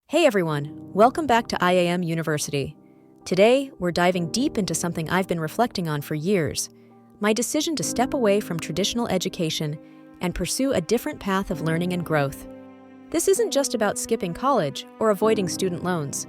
Hey everyone, welcome back to IAM University. Today, we're diving deep into something I've been reflecting on for years, my decision to step away from traditional education and pursue a different path of learning and growth. This isn't just about skipping college or avoiding student loans.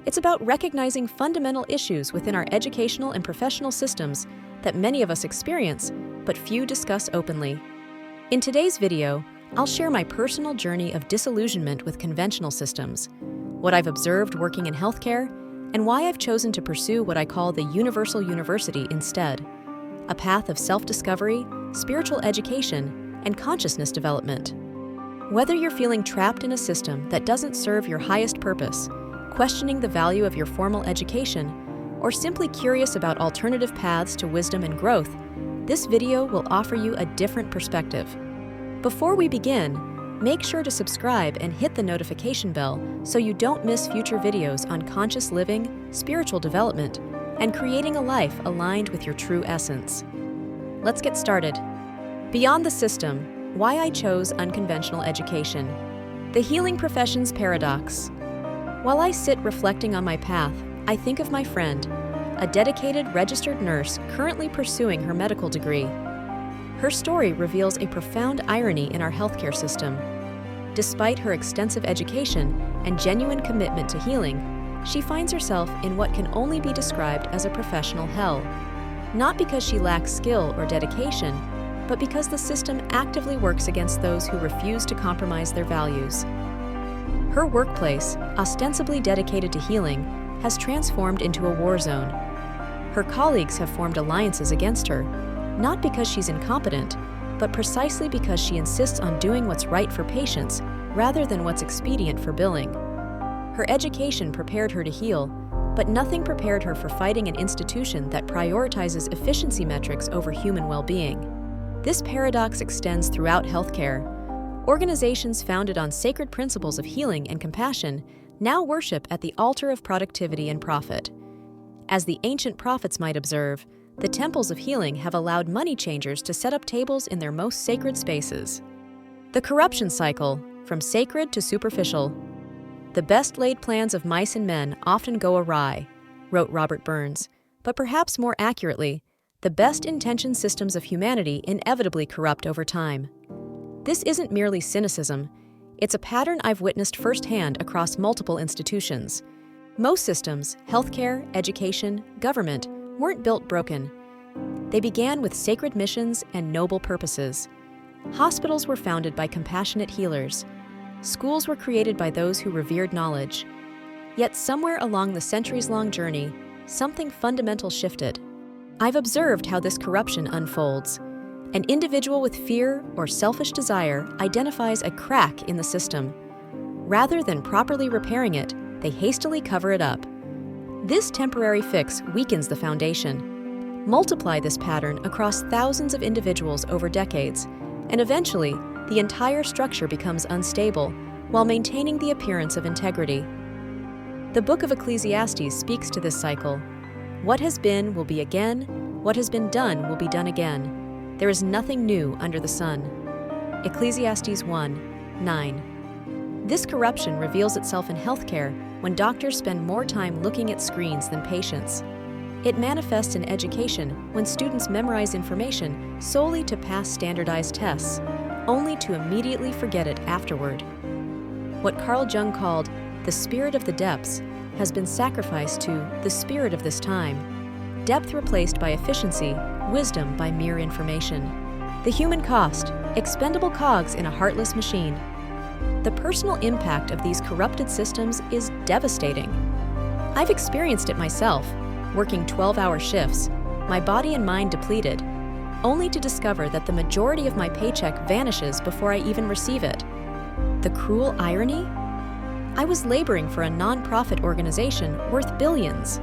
It's about recognizing fundamental issues within our educational and professional systems that many of us experience, but few discuss openly. In today's video, I'll share my personal journey of disillusionment with conventional systems, what I've observed working in healthcare, and why I've chosen to pursue what I call the universal university instead, a path of self-discovery, spiritual education, and consciousness development. Whether you're feeling trapped in a system that doesn't serve your highest purpose, questioning the value of your formal education, or simply curious about alternative paths to wisdom and growth, this video will offer you a different perspective. Before we begin, make sure to subscribe and hit the notification bell so you don't miss future videos on conscious living, spiritual development, and creating a life aligned with your true essence. Let's get started. Beyond the system, why I chose unconventional education. The healing profession's paradox. While I sit reflecting on my path, I think of my friend, a dedicated registered nurse currently pursuing her medical degree. Her story reveals a profound irony in our healthcare system. Despite her extensive education and genuine commitment to healing, she finds herself in what can only be described as a professional hell. Not because she lacks skill or dedication, but because the system actively works against those who refuse to compromise their values. Her workplace, ostensibly dedicated to healing, has transformed into a war zone. Her colleagues have formed alliances against her, not because she's incompetent, but precisely because she insists on doing what's right for patients rather than what's expedient for billing. Her education prepared her to heal, but nothing prepared her for fighting an institution that prioritizes efficiency metrics over human well-being. This paradox extends throughout healthcare. Organizations founded on sacred principles of healing and compassion now worship at the altar of productivity and profit. As the ancient prophets might observe, the temples of healing have allowed money changers to set up tables in their most sacred spaces. The corruption cycle, from sacred to superficial. The best laid plans of mice and men often go awry, wrote Robert Burns, but perhaps more accurately, the best intentioned systems of humanity inevitably corrupt over time. This isn't merely cynicism, it's a pattern I've witnessed firsthand across multiple institutions. Most systems, healthcare, education, government, weren't built broken. They began with sacred missions and noble purposes. Hospitals were founded by compassionate healers. Schools were created by those who revered knowledge. Yet somewhere along the centuries-long journey, something fundamental shifted. I've observed how this corruption unfolds. An individual with fear or selfish desire identifies a crack in the system. Rather than properly repairing it, they hastily cover it up. This temporary fix weakens the foundation. Multiply this pattern across thousands of individuals over decades, and eventually, the entire structure becomes unstable while maintaining the appearance of integrity. The book of Ecclesiastes speaks to this cycle. What has been will be again, what has been done will be done again. There is nothing new under the sun. Ecclesiastes 1:9. This corruption reveals itself in healthcare when doctors spend more time looking at screens than patients. It manifests in education when students memorize information solely to pass standardized tests, only to immediately forget it afterward. What Carl Jung called the spirit of the depths has been sacrificed to the spirit of this time, depth replaced by efficiency, wisdom by mere information. The human cost, expendable cogs in a heartless machine. The personal impact of these corrupted systems is devastating. I've experienced it myself, working 12-hour shifts, my body and mind depleted, only to discover that the majority of my paycheck vanishes before I even receive it. The cruel irony? I was laboring for a non-profit organization worth billions.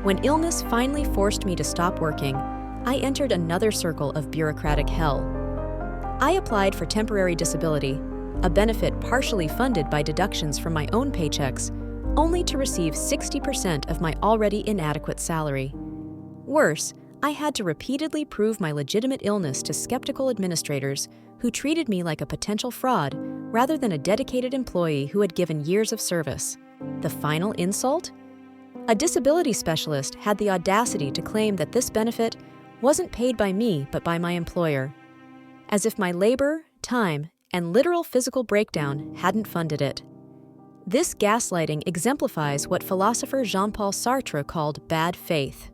When illness finally forced me to stop working, I entered another circle of bureaucratic hell. I applied for temporary disability, a benefit partially funded by deductions from my own paychecks, only to receive 60% of my already inadequate salary. Worse, I had to repeatedly prove my legitimate illness to skeptical administrators who treated me like a potential fraud rather than a dedicated employee who had given years of service. The final insult? A disability specialist had the audacity to claim that this benefit wasn't paid by me but by my employer, as if my labor, time, and literal physical breakdown hadn't funded it. This gaslighting exemplifies what philosopher Jean-Paul Sartre called bad faith,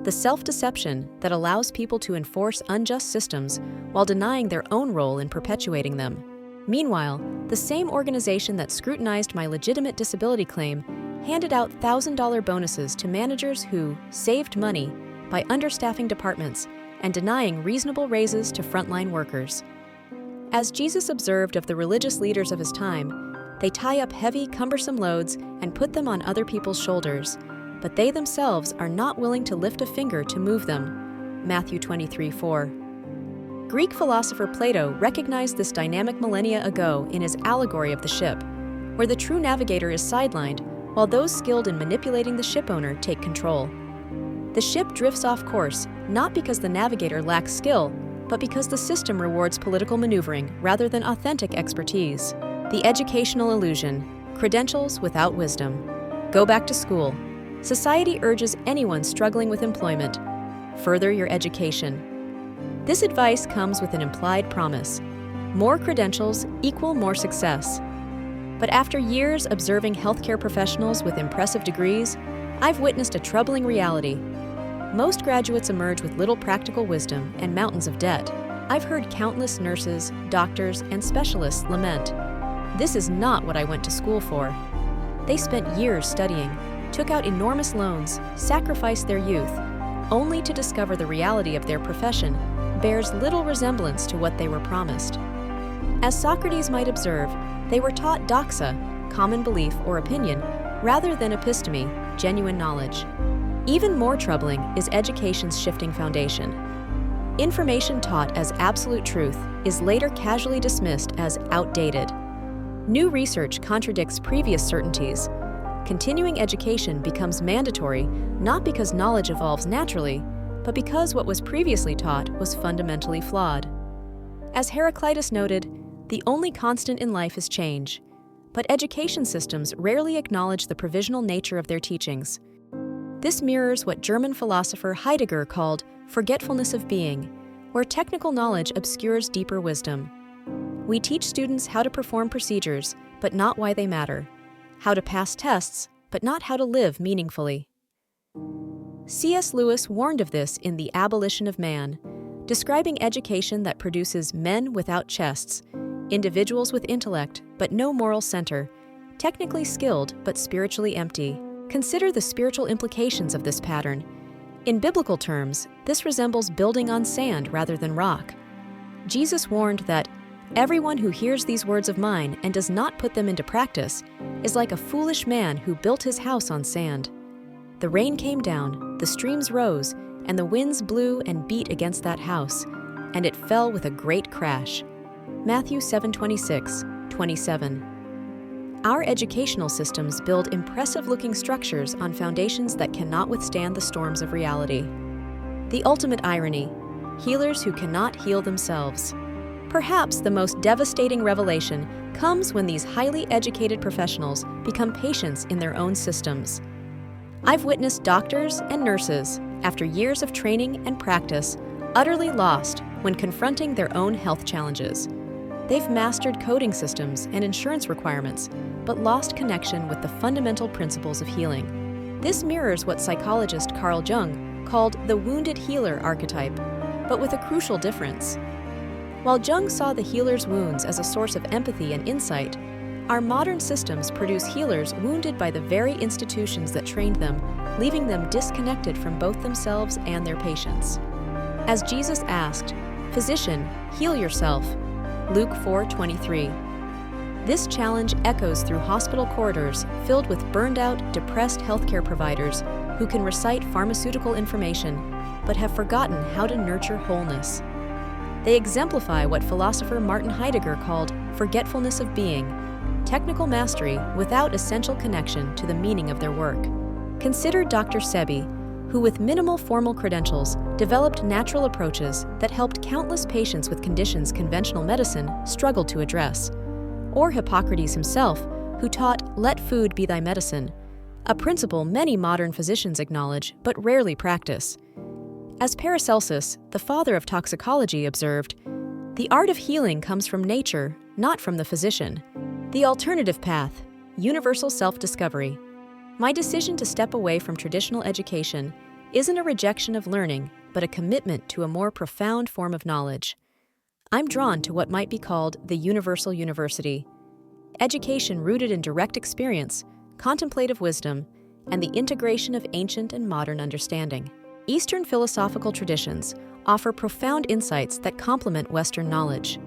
the self-deception that allows people to enforce unjust systems while denying their own role in perpetuating them. Meanwhile, the same organization that scrutinized my legitimate disability claim handed out $1,000 bonuses to managers who saved money by understaffing departments and denying reasonable raises to frontline workers. As Jesus observed of the religious leaders of his time, they tie up heavy, cumbersome loads and put them on other people's shoulders, but they themselves are not willing to lift a finger to move them. Matthew 23:4. Greek philosopher Plato recognized this dynamic millennia ago in his allegory of the ship, where the true navigator is sidelined while those skilled in manipulating the shipowner take control. The ship drifts off course not because the navigator lacks skill, but because the system rewards political maneuvering rather than authentic expertise. The educational illusion: credentials without wisdom. Go back to school. Society urges anyone struggling with employment: further your education. This advice comes with an implied promise: more credentials equal more success. But after years observing healthcare professionals with impressive degrees, I've witnessed a troubling reality. Most graduates emerge with little practical wisdom and mountains of debt. I've heard countless nurses, doctors, and specialists lament, "This is not what I went to school for." They spent years studying, took out enormous loans, sacrificed their youth, only to discover the reality of their profession bears little resemblance to what they were promised. As Socrates might observe, they were taught doxa, common belief or opinion, rather than episteme, genuine knowledge. Even more troubling is education's shifting foundation. Information taught as absolute truth is later casually dismissed as outdated. New research contradicts previous certainties. Continuing education becomes mandatory not because knowledge evolves naturally, but because what was previously taught was fundamentally flawed. As Heraclitus noted, the only constant in life is change, but education systems rarely acknowledge the provisional nature of their teachings. This mirrors what German philosopher Heidegger called forgetfulness of being, where technical knowledge obscures deeper wisdom. We teach students how to perform procedures, but not why they matter, how to pass tests, but not how to live meaningfully. C.S. Lewis warned of this in The Abolition of Man, describing education that produces men without chests, individuals with intellect but no moral center, technically skilled but spiritually empty. Consider the spiritual implications of this pattern. In biblical terms, this resembles building on sand rather than rock. Jesus warned that everyone who hears these words of mine and does not put them into practice is like a foolish man who built his house on sand. The rain came down, the streams rose, and the winds blew and beat against that house, and it fell with a great crash. Matthew 7:26-27. Our educational systems build impressive-looking structures on foundations that cannot withstand the storms of reality. The ultimate irony: healers who cannot heal themselves. Perhaps the most devastating revelation comes when these highly educated professionals become patients in their own systems. I've witnessed doctors and nurses, after years of training and practice, utterly lost when confronting their own health challenges. They've mastered coding systems and insurance requirements, but lost connection with the fundamental principles of healing. This mirrors what psychologist Carl Jung called the wounded healer archetype, but with a crucial difference. While Jung saw the healer's wounds as a source of empathy and insight, our modern systems produce healers wounded by the very institutions that trained them, leaving them disconnected from both themselves and their patients. As Jesus asked, "Physician, heal yourself," Luke 4:23. This challenge echoes through hospital corridors filled with burned-out, depressed healthcare providers who can recite pharmaceutical information, but have forgotten how to nurture wholeness. They exemplify what philosopher Martin Heidegger called forgetfulness of being, technical mastery without essential connection to the meaning of their work. Consider Dr. Sebi, who with minimal formal credentials developed natural approaches that helped countless patients with conditions conventional medicine struggled to address. Or Hippocrates himself, who taught, "Let food be thy medicine," a principle many modern physicians acknowledge but rarely practice. As Paracelsus, the father of toxicology, observed, "The art of healing comes from nature, not from the physician." The alternative path, universal self-discovery. My decision to step away from traditional education isn't a rejection of learning, but a commitment to a more profound form of knowledge. I'm drawn to what might be called the universal university. Education rooted in direct experience, contemplative wisdom, and the integration of ancient and modern understanding. Eastern philosophical traditions offer profound insights that complement Western knowledge.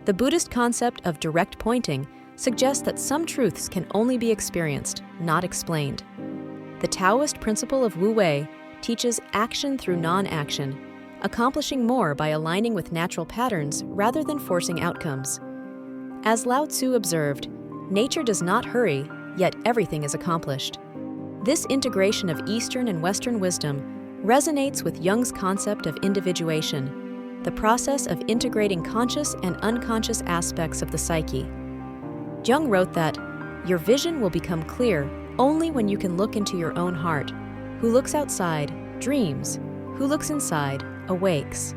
The Buddhist concept of direct pointing suggests that some truths can only be experienced, not explained. The Taoist principle of Wu Wei teaches action through non-action, accomplishing more by aligning with natural patterns rather than forcing outcomes. As Lao Tzu observed, nature does not hurry, yet everything is accomplished. This integration of Eastern and Western wisdom resonates with Jung's concept of individuation, the process of integrating conscious and unconscious aspects of the psyche. Jung wrote that, "Your vision will become clear only when you can look into your own heart. Who looks outside, dreams. Who looks inside, awakes."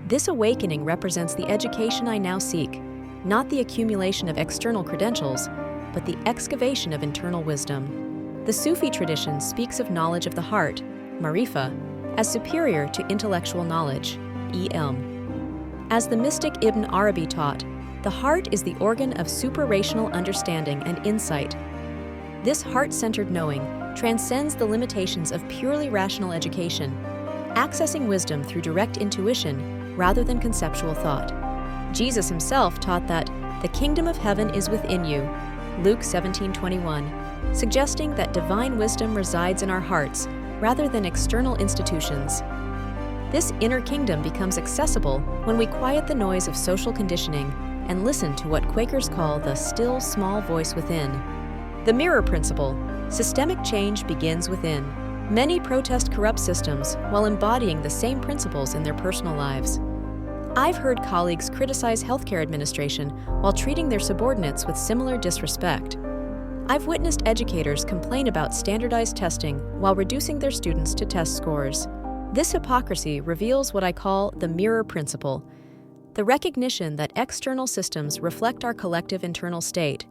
This awakening represents the education I now seek, not the accumulation of external credentials, but the excavation of internal wisdom. The Sufi tradition speaks of knowledge of the heart, marifa, as superior to intellectual knowledge, ilm. As the mystic Ibn Arabi taught, the heart is the organ of suprarational understanding and insight. This heart-centered knowing transcends the limitations of purely rational education, accessing wisdom through direct intuition rather than conceptual thought. Jesus himself taught that the kingdom of heaven is within you, Luke 17:21, suggesting that divine wisdom resides in our hearts rather than external institutions. This inner kingdom becomes accessible when we quiet the noise of social conditioning and listen to what Quakers call the still small voice within. The mirror principle: systemic change begins within. Many protest corrupt systems while embodying the same principles in their personal lives. I've heard colleagues criticize healthcare administration while treating their subordinates with similar disrespect. I've witnessed educators complain about standardized testing while reducing their students to test scores. This hypocrisy reveals what I call the mirror principle, the recognition that external systems reflect our collective internal state.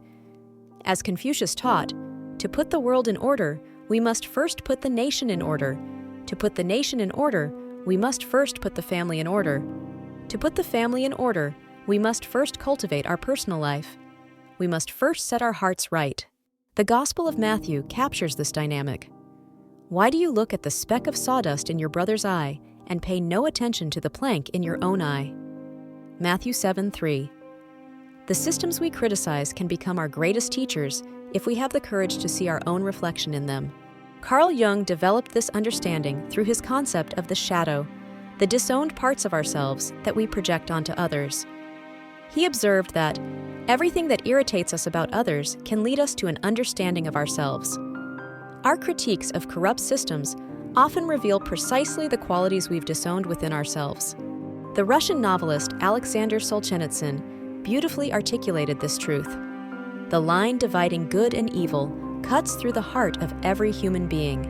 As Confucius taught, to put the world in order, we must first put the nation in order. To put the nation in order, we must first put the family in order. To put the family in order, we must first cultivate our personal life. We must first set our hearts right. The Gospel of Matthew captures this dynamic. Why do you look at the speck of sawdust in your brother's eye and pay no attention to the plank in your own eye? Matthew 7:3. The systems we criticize can become our greatest teachers if we have the courage to see our own reflection in them. Carl Jung developed this understanding through his concept of the shadow, the disowned parts of ourselves that we project onto others. He observed that everything that irritates us about others can lead us to an understanding of ourselves. Our critiques of corrupt systems often reveal precisely the qualities we've disowned within ourselves. The Russian novelist Alexander Solzhenitsyn beautifully articulated this truth. The line dividing good and evil cuts through the heart of every human being.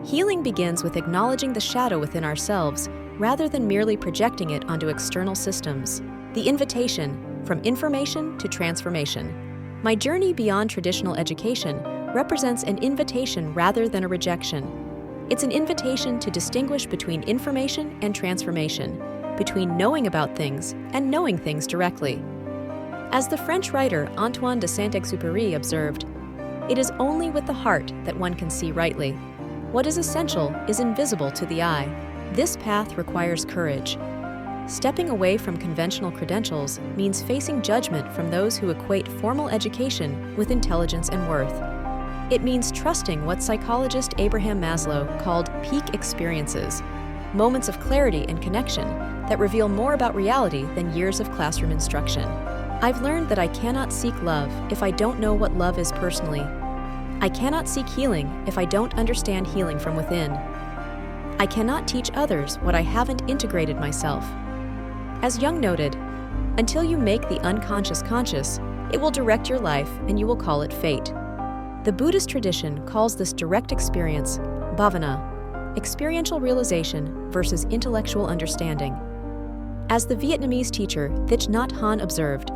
Healing begins with acknowledging the shadow within ourselves rather than merely projecting it onto external systems. The invitation, from information to transformation. My journey beyond traditional education represents an invitation rather than a rejection. It's an invitation to distinguish between information and transformation, between knowing about things and knowing things directly. As the French writer Antoine de Saint-Exupéry observed, "It is only with the heart that one can see rightly. What is essential is invisible to the eye." This path requires courage. Stepping away from conventional credentials means facing judgment from those who equate formal education with intelligence and worth. It means trusting what psychologist Abraham Maslow called peak experiences, moments of clarity and connection that reveal more about reality than years of classroom instruction. I've learned that I cannot seek love if I don't know what love is personally. I cannot seek healing if I don't understand healing from within. I cannot teach others what I haven't integrated myself. As Jung noted, until you make the unconscious conscious, it will direct your life and you will call it fate. The Buddhist tradition calls this direct experience bhavana, experiential realization versus intellectual understanding. As the Vietnamese teacher Thich Nhat Hanh observed,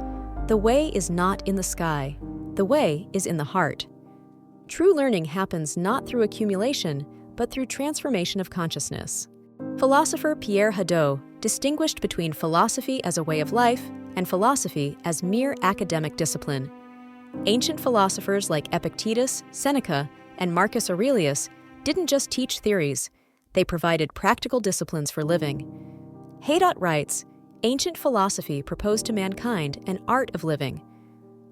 the way is not in the sky, the way is in the heart. True learning happens not through accumulation, but through transformation of consciousness. Philosopher Pierre Hadot distinguished between philosophy as a way of life and philosophy as mere academic discipline. Ancient philosophers like Epictetus, Seneca, and Marcus Aurelius didn't just teach theories, they provided practical disciplines for living. Hadot writes, ancient philosophy proposed to mankind an art of living.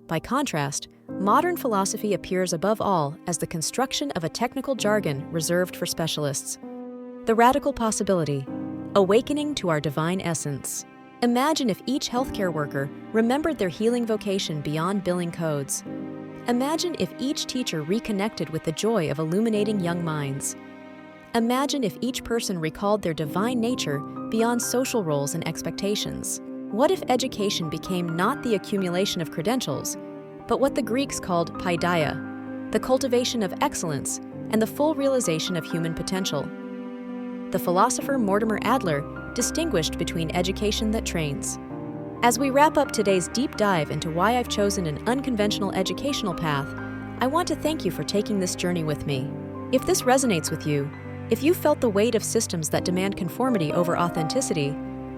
By contrast, modern philosophy appears above all as the construction of a technical jargon reserved for specialists. The radical possibility, awakening to our divine essence. Imagine if each healthcare worker remembered their healing vocation beyond billing codes. Imagine if each teacher reconnected with the joy of illuminating young minds. Imagine if each person recalled their divine nature beyond social roles and expectations. What if education became not the accumulation of credentials, but what the Greeks called paideia, the cultivation of excellence and the full realization of human potential? The philosopher Mortimer Adler distinguished between education that trains. As we wrap up today's deep dive into why I've chosen an unconventional educational path, I want to thank you for taking this journey with me. If this resonates with you, if you felt the weight of systems that demand conformity over authenticity,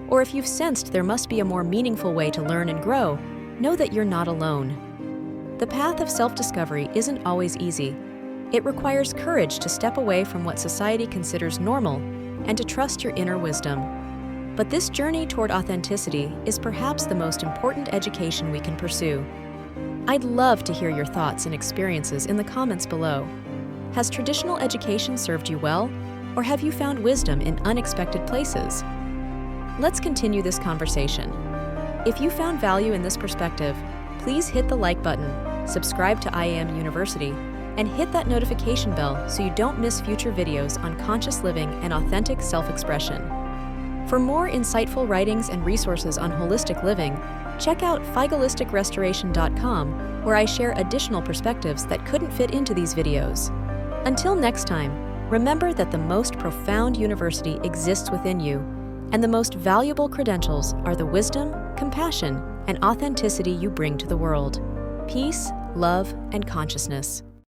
or if you've sensed there must be a more meaningful way to learn and grow, know that you're not alone. The path of self-discovery isn't always easy. It requires courage to step away from what society considers normal and to trust your inner wisdom. But this journey toward authenticity is perhaps the most important education we can pursue. I'd love to hear your thoughts and experiences in the comments below. Has traditional education served you well, or have you found wisdom in unexpected places? Let's continue this conversation. If you found value in this perspective, please hit the like button, subscribe to IAM University, and hit that notification bell so you don't miss future videos on conscious living and authentic self-expression. For more insightful writings and resources on holistic living, check out figalisticrestoration.com, where I share additional perspectives that couldn't fit into these videos. Until next time, remember that the most profound university exists within you, and the most valuable credentials are the wisdom, compassion, and authenticity you bring to the world. Peace, love, and consciousness.